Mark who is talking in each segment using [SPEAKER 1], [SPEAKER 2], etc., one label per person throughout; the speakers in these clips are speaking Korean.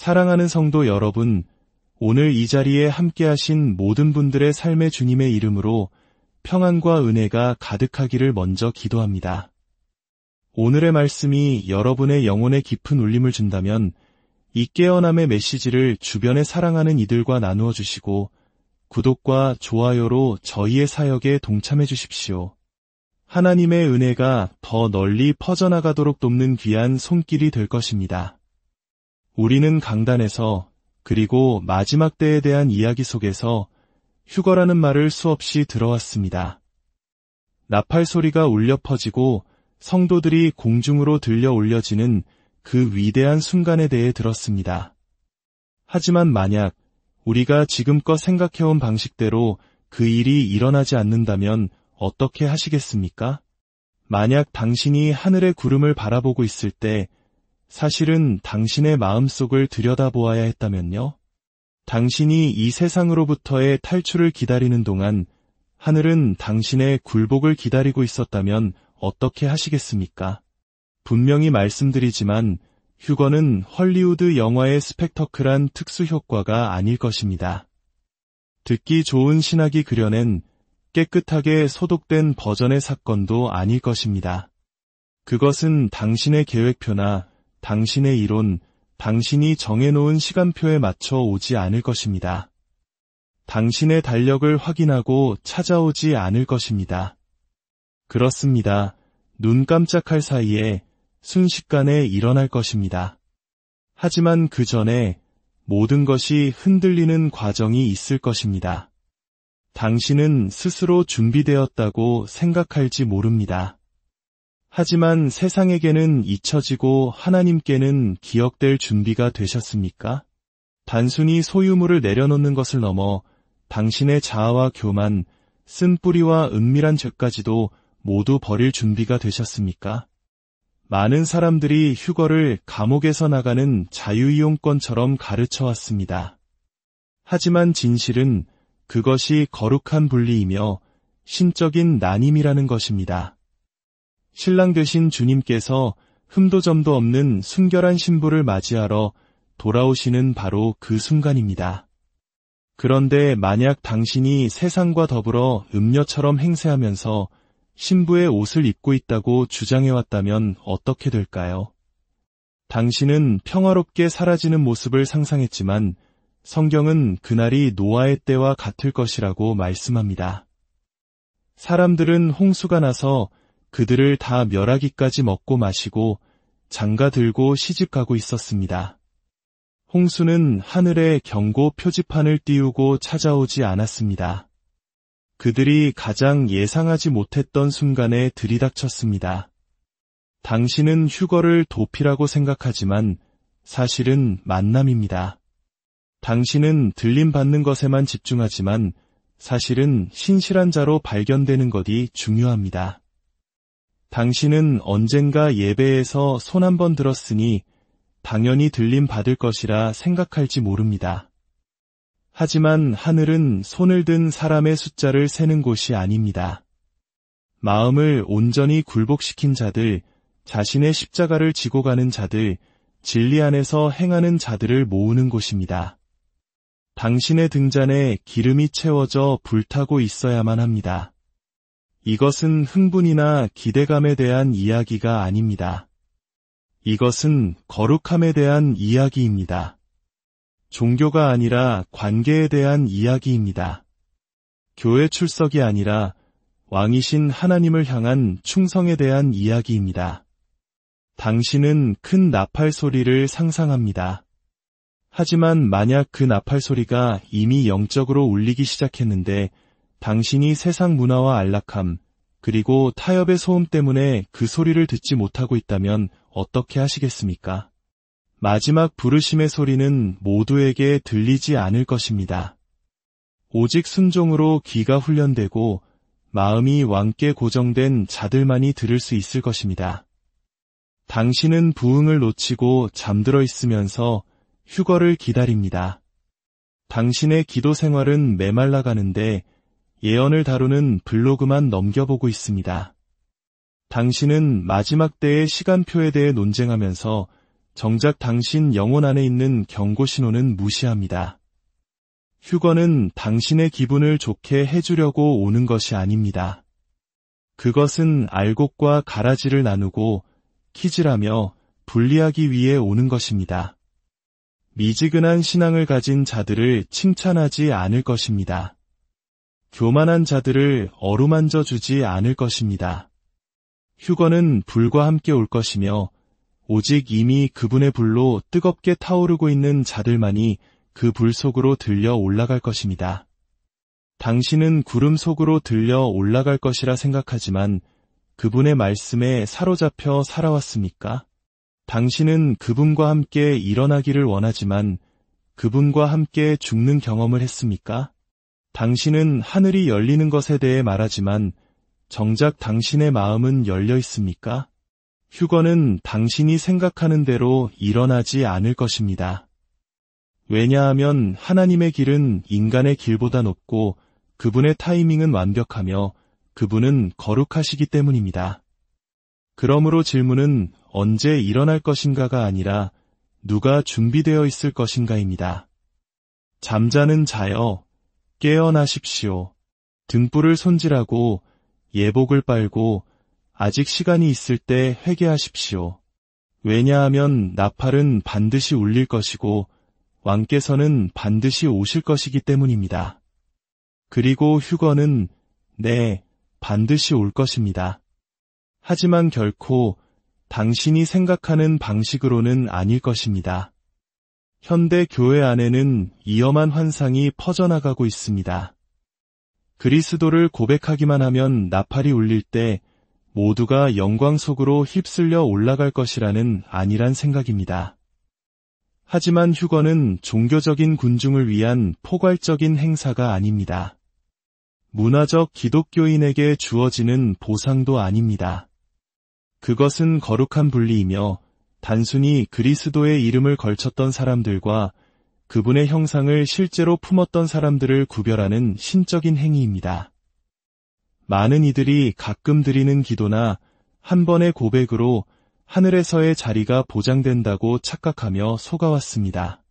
[SPEAKER 1] 사랑하는 성도 여러분, 오늘 이 자리에 함께하신 모든 분들의 삶의 주님의 이름으로 평안과 은혜가 가득하기를 먼저 기도합니다. 오늘의 말씀이 여러분의 영혼에 깊은 울림을 준다면 이 깨어남의 메시지를 주변에 사랑하는 이들과 나누어 주시고 구독과 좋아요로 저희의 사역에 동참해 주십시오. 하나님의 은혜가 더 널리 퍼져나가도록 돕는 귀한 손길이 될 것입니다. 우리는 강단에서 그리고 마지막 때에 대한 이야기 속에서 휴거라는 말을 수없이 들어왔습니다. 나팔 소리가 울려 퍼지고 성도들이 공중으로 들려 올려지는 그 위대한 순간에 대해 들었습니다. 하지만 만약 우리가 지금껏 생각해온 방식대로 그 일이 일어나지 않는다면 어떻게 하시겠습니까? 만약 당신이 하늘의 구름을 바라보고 있을 때 사실은 당신의 마음속을 들여다보아야 했다면요? 당신이 이 세상으로부터의 탈출을 기다리는 동안 하늘은 당신의 굴복을 기다리고 있었다면 어떻게 하시겠습니까? 분명히 말씀드리지만 휴거는 헐리우드 영화의 스펙터클한 특수 효과가 아닐 것입니다. 듣기 좋은 신학이 그려낸 깨끗하게 소독된 버전의 사건도 아닐 것입니다. 그것은 당신의 계획표나 당신의 이론, 당신이 정해놓은 시간표에 맞춰 오지 않을 것입니다. 당신의 달력을 확인하고 찾아오지 않을 것입니다. 그렇습니다. 눈 깜짝할 사이에 순식간에 일어날 것입니다. 하지만 그 전에 모든 것이 흔들리는 과정이 있을 것입니다. 당신은 스스로 준비되었다고 생각할지 모릅니다. 하지만 세상에게는 잊혀지고 하나님께는 기억될 준비가 되셨습니까? 단순히 소유물을 내려놓는 것을 넘어 당신의 자아와 교만, 쓴뿌리와 은밀한 죄까지도 모두 버릴 준비가 되셨습니까? 많은 사람들이 휴거를 감옥에서 나가는 자유이용권처럼 가르쳐왔습니다. 하지만 진실은 그것이 거룩한 분리이며 신적인 난임이라는 것입니다. 신랑 되신 주님께서 흠도점도 없는 순결한 신부를 맞이하러 돌아오시는 바로 그 순간입니다. 그런데 만약 당신이 세상과 더불어 음녀처럼 행세하면서 신부의 옷을 입고 있다고 주장해왔다면 어떻게 될까요? 당신은 평화롭게 사라지는 모습을 상상했지만 성경은 그날이 노아의 때와 같을 것이라고 말씀합니다. 사람들은 홍수가 나서 그들을 다 멸하기까지 먹고 마시고 장가 들고 시집가고 있었습니다. 홍수는 하늘에 경고 표지판을 띄우고 찾아오지 않았습니다. 그들이 가장 예상하지 못했던 순간에 들이닥쳤습니다. 당신은 휴거를 도피라고 생각하지만 사실은 만남입니다. 당신은 들림받는 것에만 집중하지만 사실은 신실한 자로 발견되는 것이 중요합니다. 당신은 언젠가 예배에서 손 한 번 들었으니 당연히 들림받을 것이라 생각할지 모릅니다. 하지만 하늘은 손을 든 사람의 숫자를 세는 곳이 아닙니다. 마음을 온전히 굴복시킨 자들, 자신의 십자가를 지고 가는 자들, 진리 안에서 행하는 자들을 모으는 곳입니다. 당신의 등잔에 기름이 채워져 불타고 있어야만 합니다. 이것은 흥분이나 기대감에 대한 이야기가 아닙니다. 이것은 거룩함에 대한 이야기입니다. 종교가 아니라 관계에 대한 이야기입니다. 교회 출석이 아니라 왕이신 하나님을 향한 충성에 대한 이야기입니다. 당신은 큰 나팔 소리를 상상합니다. 하지만 만약 그 나팔 소리가 이미 영적으로 울리기 시작했는데 당신이 세상 문화와 안락함, 그리고 타협의 소음 때문에 그 소리를 듣지 못하고 있다면 어떻게 하시겠습니까? 마지막 부르심의 소리는 모두에게 들리지 않을 것입니다. 오직 순종으로 귀가 훈련되고 마음이 왕께 고정된 자들만이 들을 수 있을 것입니다. 당신은 부흥을 놓치고 잠들어 있으면서 휴거를 기다립니다. 당신의 기도 생활은 메말라가는데 예언을 다루는 블로그만 넘겨보고 있습니다. 당신은 마지막 때의 시간표에 대해 논쟁하면서 정작 당신 영혼 안에 있는 경고 신호는 무시합니다. 휴거는 당신의 기분을 좋게 해주려고 오는 것이 아닙니다. 그것은 알곡과 가라지를 나누고 키질하며 분리하기 위해 오는 것입니다. 미지근한 신앙을 가진 자들을 칭찬하지 않을 것입니다. 교만한 자들을 어루만져 주지 않을 것입니다. 휴거는 불과 함께 올 것이며 오직 이미 그분의 불로 뜨겁게 타오르고 있는 자들만이 그 불 속으로 들려 올라갈 것입니다. 당신은 구름 속으로 들려 올라갈 것이라 생각하지만 그분의 말씀에 사로잡혀 살아왔습니까? 당신은 그분과 함께 일어나기를 원하지만 그분과 함께 죽는 경험을 했습니까? 당신은 하늘이 열리는 것에 대해 말하지만 정작 당신의 마음은 열려 있습니까? 휴거는 당신이 생각하는 대로 일어나지 않을 것입니다. 왜냐하면 하나님의 길은 인간의 길보다 높고 그분의 타이밍은 완벽하며 그분은 거룩하시기 때문입니다. 그러므로 질문은 언제 일어날 것인가가 아니라 누가 준비되어 있을 것인가입니다. 잠자는 자여, 깨어나십시오. 등불을 손질하고 예복을 빨고 아직 시간이 있을 때 회개하십시오. 왜냐하면 나팔은 반드시 울릴 것이고 왕께서는 반드시 오실 것이기 때문입니다. 그리고 휴거는 네, 반드시 올 것입니다. 하지만 결코 당신이 생각하는 방식으로는 아닐 것입니다. 현대 교회 안에는 위험한 환상이 퍼져나가고 있습니다. 그리스도를 고백하기만 하면 나팔이 울릴 때 모두가 영광 속으로 휩쓸려 올라갈 것이라는 안일한 생각입니다. 하지만 휴거는 종교적인 군중을 위한 포괄적인 행사가 아닙니다. 문화적 기독교인에게 주어지는 보상도 아닙니다. 그것은 거룩한 분리이며 단순히 그리스도의 이름을 걸쳤던 사람들과 그분의 형상을 실제로 품었던 사람들을 구별하는 신적인 행위입니다. 많은 이들이 가끔 드리는 기도나 한 번의 고백으로 하늘에서의 자리가 보장된다고 착각하며 속아왔습니다.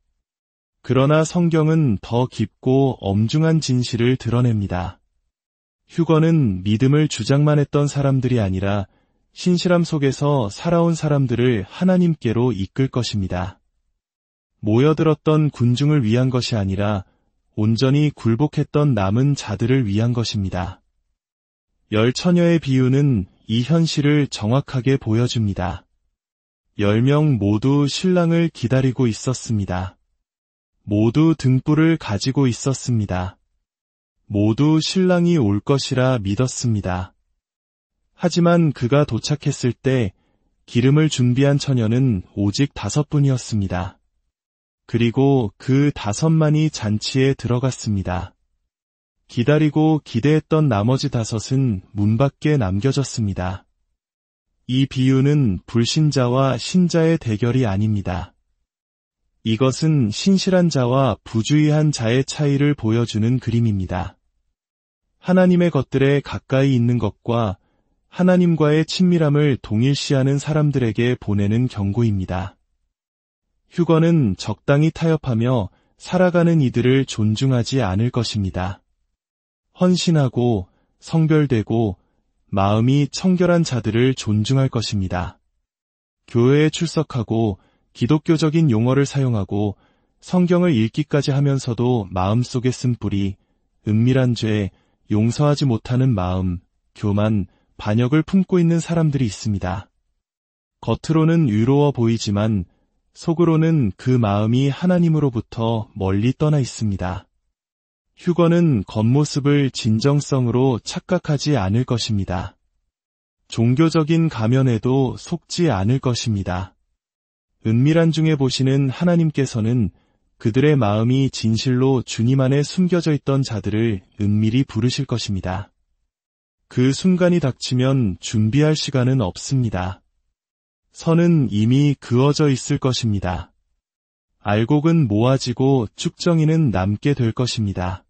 [SPEAKER 1] 그러나 성경은 더 깊고 엄중한 진실을 드러냅니다. 휴거는 믿음을 주장만 했던 사람들이 아니라 신실함 속에서 살아온 사람들을 하나님께로 이끌 것입니다. 모여들었던 군중을 위한 것이 아니라 온전히 굴복했던 남은 자들을 위한 것입니다. 열 처녀의 비유는 이 현실을 정확하게 보여줍니다. 10명 모두 신랑을 기다리고 있었습니다. 모두 등불을 가지고 있었습니다. 모두 신랑이 올 것이라 믿었습니다. 하지만 그가 도착했을 때 기름을 준비한 처녀는 오직 5분이었습니다. 그리고 그 5만이 잔치에 들어갔습니다. 기다리고 기대했던 나머지 5은 문 밖에 남겨졌습니다. 이 비유는 불신자와 신자의 대결이 아닙니다. 이것은 신실한 자와 부주의한 자의 차이를 보여주는 그림입니다. 하나님의 것들에 가까이 있는 것과 하나님과의 친밀함을 동일시하는 사람들에게 보내는 경고입니다. 휴거는 적당히 타협하며 살아가는 이들을 존중하지 않을 것입니다. 헌신하고 성별되고 마음이 청결한 자들을 존중할 것입니다. 교회에 출석하고 기독교적인 용어를 사용하고 성경을 읽기까지 하면서도 마음속에 쓴 뿌리, 은밀한 죄, 용서하지 못하는 마음, 교만, 반역을 품고 있는 사람들이 있습니다. 겉으로는 의로워 보이지만 속으로는 그 마음이 하나님으로부터 멀리 떠나 있습니다. 휴거는 겉모습을 진정성으로 착각하지 않을 것입니다. 종교적인 가면에도 속지 않을 것입니다. 은밀한 중에 보시는 하나님께서는 그들의 마음이 진실로 주님 안에 숨겨져 있던 자들을 은밀히 부르실 것입니다. 그 순간이 닥치면 준비할 시간은 없습니다. 선은 이미 그어져 있을 것입니다. 알곡은 모아지고 쭉정이는 남게 될 것입니다.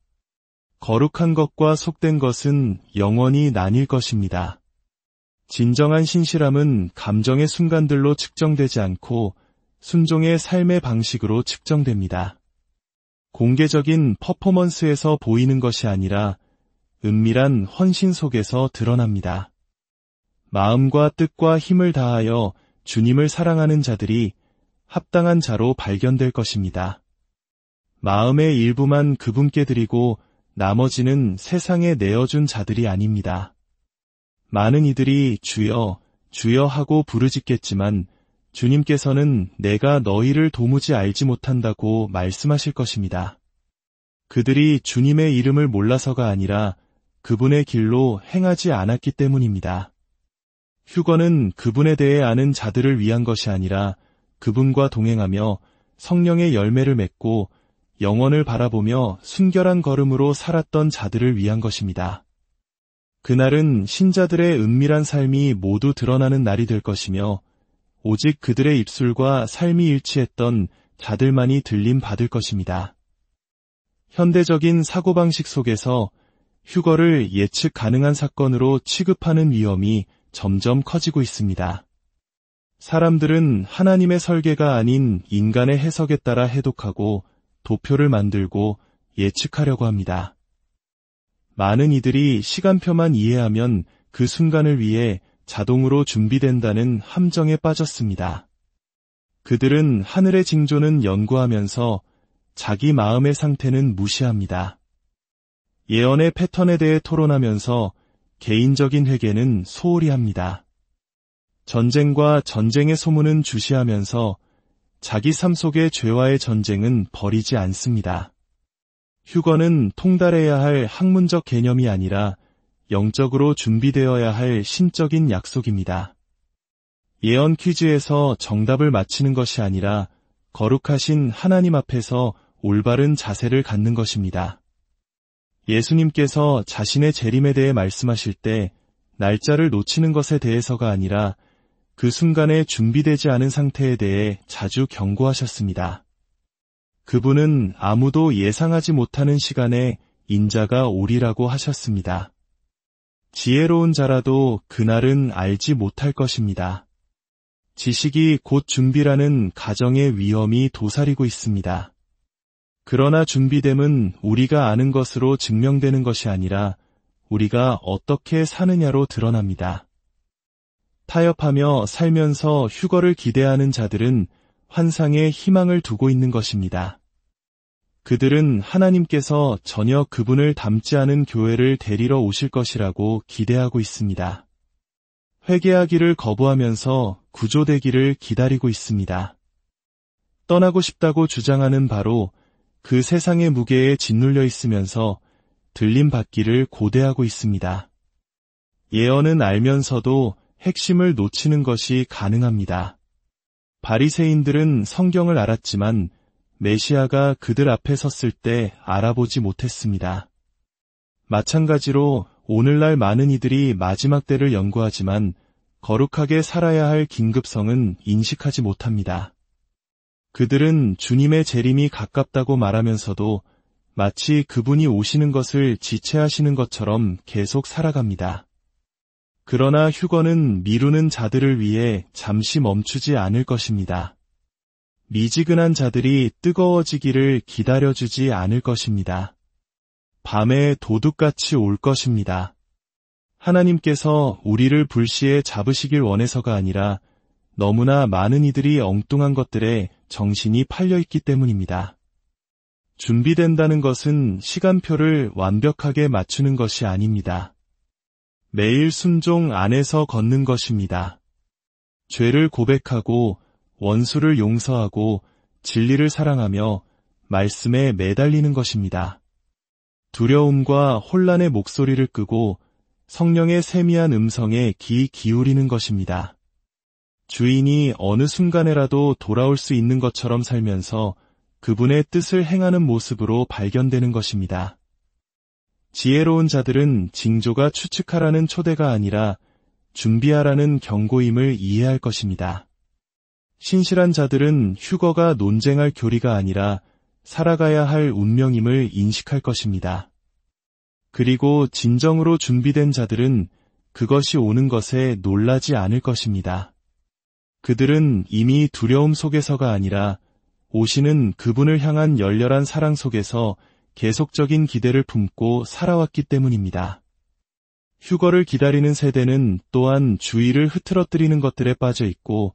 [SPEAKER 1] 거룩한 것과 속된 것은 영원히 나뉠 것입니다. 진정한 신실함은 감정의 순간들로 측정되지 않고 순종의 삶의 방식으로 측정됩니다. 공개적인 퍼포먼스에서 보이는 것이 아니라 은밀한 헌신 속에서 드러납니다. 마음과 뜻과 힘을 다하여 주님을 사랑하는 자들이 합당한 자로 발견될 것입니다. 마음의 일부만 그분께 드리고 나머지는 세상에 내어준 자들이 아닙니다. 많은 이들이 주여, 주여 하고 부르짖겠지만 주님께서는 내가 너희를 도무지 알지 못한다고 말씀하실 것입니다. 그들이 주님의 이름을 몰라서가 아니라 그분의 길로 행하지 않았기 때문입니다. 휴거는 그분에 대해 아는 자들을 위한 것이 아니라 그분과 동행하며 성령의 열매를 맺고 영원을 바라보며 순결한 걸음으로 살았던 자들을 위한 것입니다. 그날은 신자들의 은밀한 삶이 모두 드러나는 날이 될 것이며 오직 그들의 입술과 삶이 일치했던 자들만이 들림 받을 것입니다. 현대적인 사고방식 속에서 휴거를 예측 가능한 사건으로 취급하는 위험이 점점 커지고 있습니다. 사람들은 하나님의 설계가 아닌 인간의 해석에 따라 해독하고 도표를 만들고 예측하려고 합니다. 많은 이들이 시간표만 이해하면 그 순간을 위해 자동으로 준비된다는 함정에 빠졌습니다. 그들은 하늘의 징조는 연구하면서 자기 마음의 상태는 무시합니다. 예언의 패턴에 대해 토론하면서 개인적인 회개는 소홀히 합니다. 전쟁과 전쟁의 소문은 주시하면서 자기 삶 속의 죄와의 전쟁은 버리지 않습니다. 휴거는 통달해야 할 학문적 개념이 아니라 영적으로 준비되어야 할 신적인 약속입니다. 예언 퀴즈에서 정답을 맞히는 것이 아니라 거룩하신 하나님 앞에서 올바른 자세를 갖는 것입니다. 예수님께서 자신의 재림에 대해 말씀하실 때 날짜를 놓치는 것에 대해서가 아니라 그 순간에 준비되지 않은 상태에 대해 자주 경고하셨습니다. 그분은 아무도 예상하지 못하는 시간에 인자가 오리라고 하셨습니다. 지혜로운 자라도 그날은 알지 못할 것입니다. 지식이 곧 준비라는 가정의 위험이 도사리고 있습니다. 그러나 준비됨은 우리가 아는 것으로 증명되는 것이 아니라 우리가 어떻게 사느냐로 드러납니다. 타협하며 살면서 휴거를 기대하는 자들은 환상에 희망을 두고 있는 것입니다. 그들은 하나님께서 전혀 그분을 닮지 않은 교회를 데리러 오실 것이라고 기대하고 있습니다. 회개하기를 거부하면서 구조되기를 기다리고 있습니다. 떠나고 싶다고 주장하는 바로 그 세상의 무게에 짓눌려 있으면서 들림받기를 고대하고 있습니다. 예언은 알면서도 핵심을 놓치는 것이 가능합니다. 바리새인들은 성경을 알았지만 메시아가 그들 앞에 섰을 때 알아보지 못했습니다. 마찬가지로 오늘날 많은 이들이 마지막 때를 연구하지만 거룩하게 살아야 할 긴급성은 인식하지 못합니다. 그들은 주님의 재림이 가깝다고 말하면서도 마치 그분이 오시는 것을 지체하시는 것처럼 계속 살아갑니다. 그러나 휴거는 미루는 자들을 위해 잠시 멈추지 않을 것입니다. 미지근한 자들이 뜨거워지기를 기다려주지 않을 것입니다. 밤에 도둑같이 올 것입니다. 하나님께서 우리를 불시에 잡으시길 원해서가 아니라 너무나 많은 이들이 엉뚱한 것들에 정신이 팔려있기 때문입니다. 준비된다는 것은 시간표를 완벽하게 맞추는 것이 아닙니다. 매일 순종 안에서 걷는 것입니다. 죄를 고백하고 원수를 용서하고 진리를 사랑하며 말씀에 매달리는 것입니다. 두려움과 혼란의 목소리를 끄고 성령의 세미한 음성에 귀 기울이는 것입니다. 주인이 어느 순간에라도 돌아올 수 있는 것처럼 살면서 그분의 뜻을 행하는 모습으로 발견되는 것입니다. 지혜로운 자들은 징조가 추측하라는 초대가 아니라 준비하라는 경고임을 이해할 것입니다. 신실한 자들은 휴거가 논쟁할 교리가 아니라 살아가야 할 운명임을 인식할 것입니다. 그리고 진정으로 준비된 자들은 그것이 오는 것에 놀라지 않을 것입니다. 그들은 이미 두려움 속에서가 아니라 오시는 그분을 향한 열렬한 사랑 속에서 계속적인 기대를 품고 살아왔기 때문입니다. 휴거를 기다리는 세대는 또한 주의를 흐트러뜨리는 것들에 빠져 있고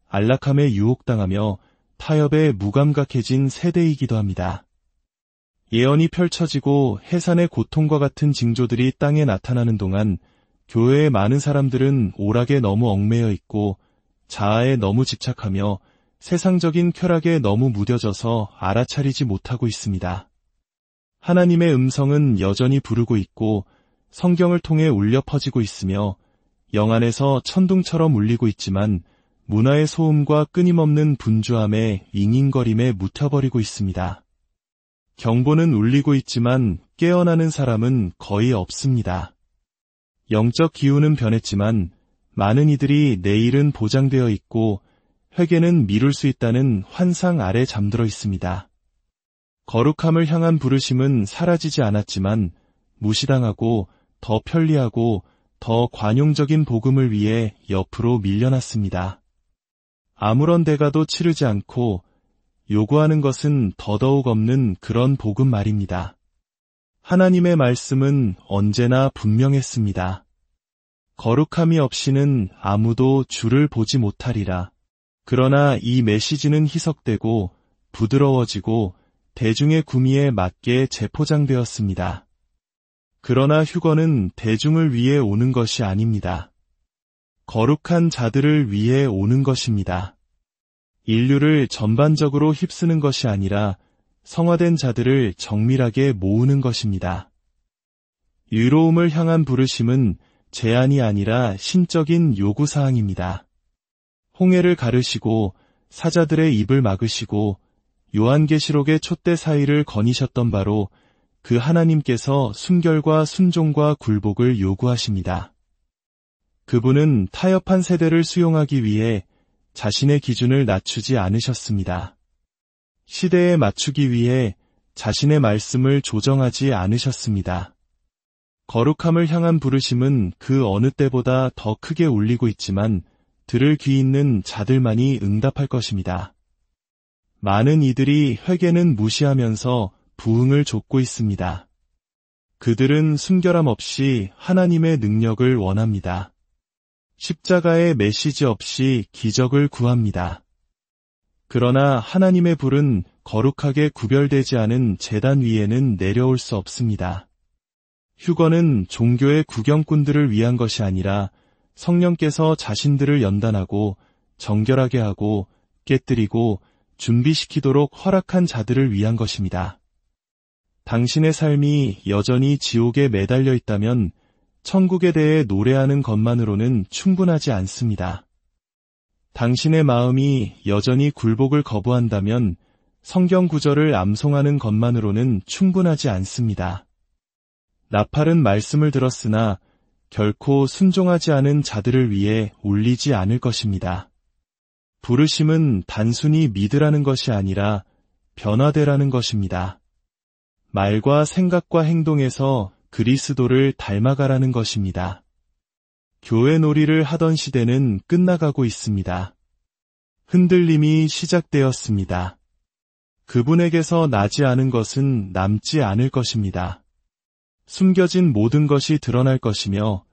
[SPEAKER 1] 안락함에 유혹당하며 타협에 무감각해진 세대이기도 합니다. 예언이 펼쳐지고 해산의 고통과 같은 징조들이 땅에 나타나는 동안 교회의 많은 사람들은 오락에 너무 얽매여 있고 자아에 너무 집착하며 세상적인 쾌락에 너무 무뎌져서 알아차리지 못하고 있습니다. 하나님의 음성은 여전히 부르고 있고 성경을 통해 울려 퍼지고 있으며 영안에서 천둥처럼 울리고 있지만 문화의 소음과 끊임없는 분주함에 잉잉거림에 묻혀버리고 있습니다. 경보는 울리고 있지만 깨어나는 사람은 거의 없습니다. 영적 기후는 변했지만 많은 이들이 내일은 보장되어 있고 회개는 미룰 수 있다는 환상 아래 잠들어 있습니다. 거룩함을 향한 부르심은 사라지지 않았지만 무시당하고 더 편리하고 더 관용적인 복음을 위해 옆으로 밀려났습니다. 아무런 대가도 치르지 않고 요구하는 것은 더더욱 없는 그런 복음 말입니다. 하나님의 말씀은 언제나 분명했습니다. 거룩함이 없이는 아무도 주를 보지 못하리라. 그러나 이 메시지는 희석되고 부드러워지고 대중의 구미에 맞게 재포장되었습니다. 그러나 휴거는 대중을 위해 오는 것이 아닙니다. 거룩한 자들을 위해 오는 것입니다. 인류를 전반적으로 휩쓰는 것이 아니라 성화된 자들을 정밀하게 모으는 것입니다. 유로움을 향한 부르심은 제안이 아니라 신적인 요구사항입니다. 홍해를 가르시고 사자들의 입을 막으시고 요한계시록의 촛대 사이를 거니셨던 바로 그 하나님께서 순결과 순종과 굴복을 요구하십니다. 그분은 타협한 세대를 수용하기 위해 자신의 기준을 낮추지 않으셨습니다. 시대에 맞추기 위해 자신의 말씀을 조정하지 않으셨습니다. 거룩함을 향한 부르심은 그 어느 때보다 더 크게 울리고 있지만 들을 귀 있는 자들만이 응답할 것입니다. 많은 이들이 회개는 무시하면서 부흥을 좇고 있습니다. 그들은 순결함 없이 하나님의 능력을 원합니다. 십자가의 메시지 없이 기적을 구합니다. 그러나 하나님의 불은 거룩하게 구별되지 않은 제단 위에는 내려올 수 없습니다. 휴거는 종교의 구경꾼들을 위한 것이 아니라 성령께서 자신들을 연단하고 정결하게 하고 깨뜨리고 준비시키도록 허락한 자들을 위한 것입니다. 당신의 삶이 여전히 지옥에 매달려 있다면 천국에 대해 노래하는 것만으로는 충분하지 않습니다. 당신의 마음이 여전히 굴복을 거부한다면 성경 구절을 암송하는 것만으로는 충분하지 않습니다. 나팔은 말씀을 들었으나 결코 순종하지 않은 자들을 위해 울리지 않을 것입니다. 부르심은 단순히 믿으라는 것이 아니라 변화되라는 것입니다. 말과 생각과 행동에서 그리스도를 닮아가라는 것입니다. 교회 놀이를 하던 시대는 끝나가고 있습니다. 흔들림이 시작되었습니다. 그분에게서 나지 않은 것은 남지 않을 것입니다. 숨겨진 모든 것이 드러날 것이며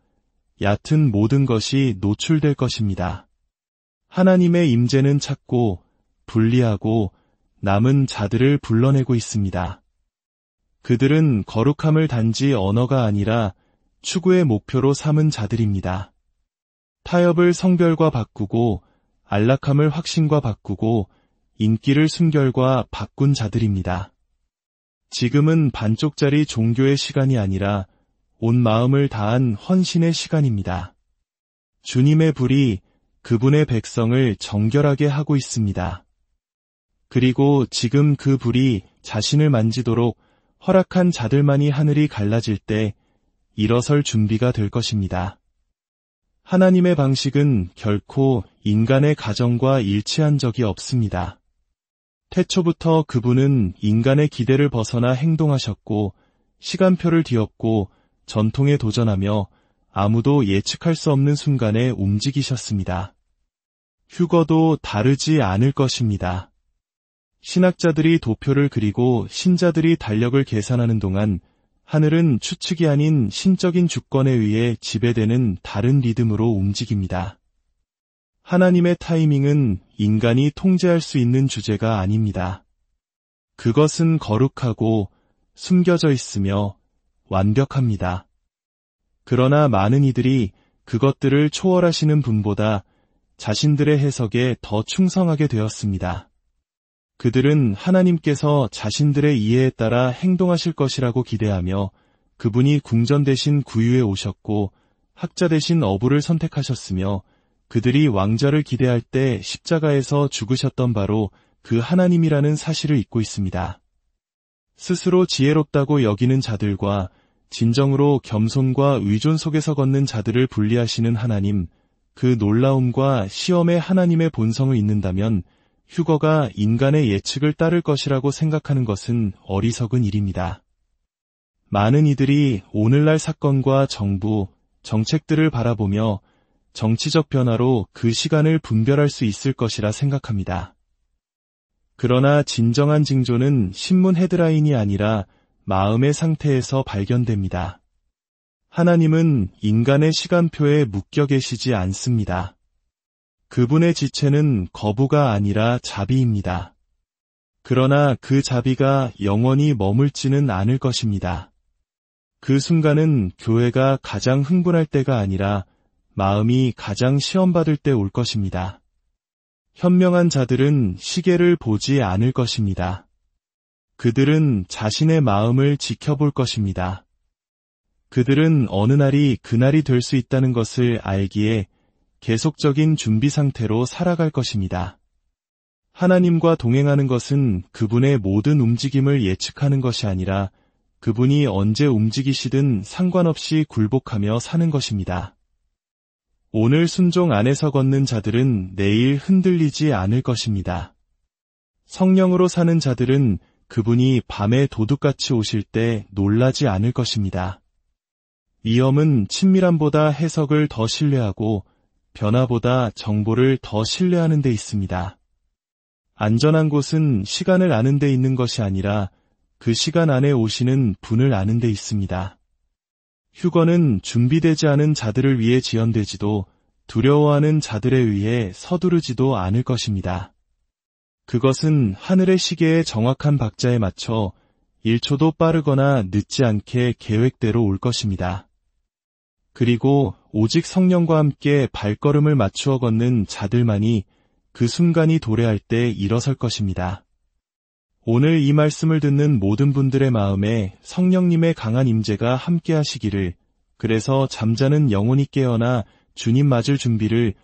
[SPEAKER 1] 얕은 모든 것이 노출될 것입니다. 하나님의 임재는 찾고 분리하고 남은 자들을 불러내고 있습니다. 그들은 거룩함을 단지 언어가 아니라 추구의 목표로 삼은 자들입니다. 타협을 성별과 바꾸고 안락함을 확신과 바꾸고 인기를 순결과 바꾼 자들입니다. 지금은 반쪽짜리 종교의 시간이 아니라 온 마음을 다한 헌신의 시간입니다. 주님의 불이 그분의 백성을 정결하게 하고 있습니다. 그리고 지금 그 불이 자신을 만지도록 허락한 자들만이 하늘이 갈라질 때 일어설 준비가 될 것입니다. 하나님의 방식은 결코 인간의 가정과 일치한 적이 없습니다. 태초부터 그분은 인간의 기대를 벗어나 행동하셨고 시간표를 뒤엎고 전통에 도전하며 아무도 예측할 수 없는 순간에 움직이셨습니다. 휴거도 다르지 않을 것입니다. 신학자들이 도표를 그리고 신자들이 달력을 계산하는 동안 하늘은 추측이 아닌 신적인 주권에 의해 지배되는 다른 리듬으로 움직입니다. 하나님의 타이밍은 인간이 통제할 수 있는 주제가 아닙니다. 그것은 거룩하고 숨겨져 있으며 완벽합니다. 그러나 많은 이들이 그것들을 초월하시는 분보다 자신들의 해석에 더 충성하게 되었습니다. 그들은 하나님께서 자신들의 이해에 따라 행동하실 것이라고 기대하며 그분이 궁전 대신 구유에 오셨고 학자 대신 어부를 선택하셨으며 그들이 왕자를 기대할 때 십자가에서 죽으셨던 바로 그 하나님이라는 사실을 잊고 있습니다. 스스로 지혜롭다고 여기는 자들과 진정으로 겸손과 의존 속에서 걷는 자들을 분리하시는 하나님, 그 놀라움과 시험에 하나님의 본성을 잊는다면 휴거가 인간의 예측을 따를 것이라고 생각하는 것은 어리석은 일입니다. 많은 이들이 오늘날 사건과 정부, 정책들을 바라보며 정치적 변화로 그 시간을 분별할 수 있을 것이라 생각합니다. 그러나 진정한 징조는 신문 헤드라인이 아니라 마음의 상태에서 발견됩니다. 하나님은 인간의 시간표에 묶여 계시지 않습니다. 그분의 지체는 거부가 아니라 자비입니다. 그러나 그 자비가 영원히 머물지는 않을 것입니다. 그 순간은 교회가 가장 흥분할 때가 아니라 마음이 가장 시험받을 때 올 것입니다. 현명한 자들은 시계를 보지 않을 것입니다. 그들은 자신의 마음을 지켜볼 것입니다. 그들은 어느 날이 그날이 될 수 있다는 것을 알기에 계속적인 준비 상태로 살아갈 것입니다. 하나님과 동행하는 것은 그분의 모든 움직임을 예측하는 것이 아니라 그분이 언제 움직이시든 상관없이 굴복하며 사는 것입니다. 오늘 순종 안에서 걷는 자들은 내일 흔들리지 않을 것입니다. 성령으로 사는 자들은 그분이 밤에 도둑같이 오실 때 놀라지 않을 것입니다. 위험은 친밀함보다 해석을 더 신뢰하고 변화보다 정보를 더 신뢰하는 데 있습니다. 안전한 곳은 시간을 아는 데 있는 것이 아니라 그 시간 안에 오시는 분을 아는 데 있습니다. 휴거는 준비되지 않은 자들을 위해 지연되지도 두려워하는 자들에 의해 서두르지도 않을 것입니다. 그것은 하늘의 시계의 정확한 박자에 맞춰 1초도 빠르거나 늦지 않게 계획대로 올 것입니다. 그리고 오직 성령과 함께 발걸음을 맞추어 걷는 자들만이 그 순간이 도래할 때 일어설 것입니다. 오늘 이 말씀을 듣는 모든 분들의 마음에 성령님의 강한 임재가 함께 하시기를, 그래서 잠자는 영혼이 깨어나 주님 맞을 준비를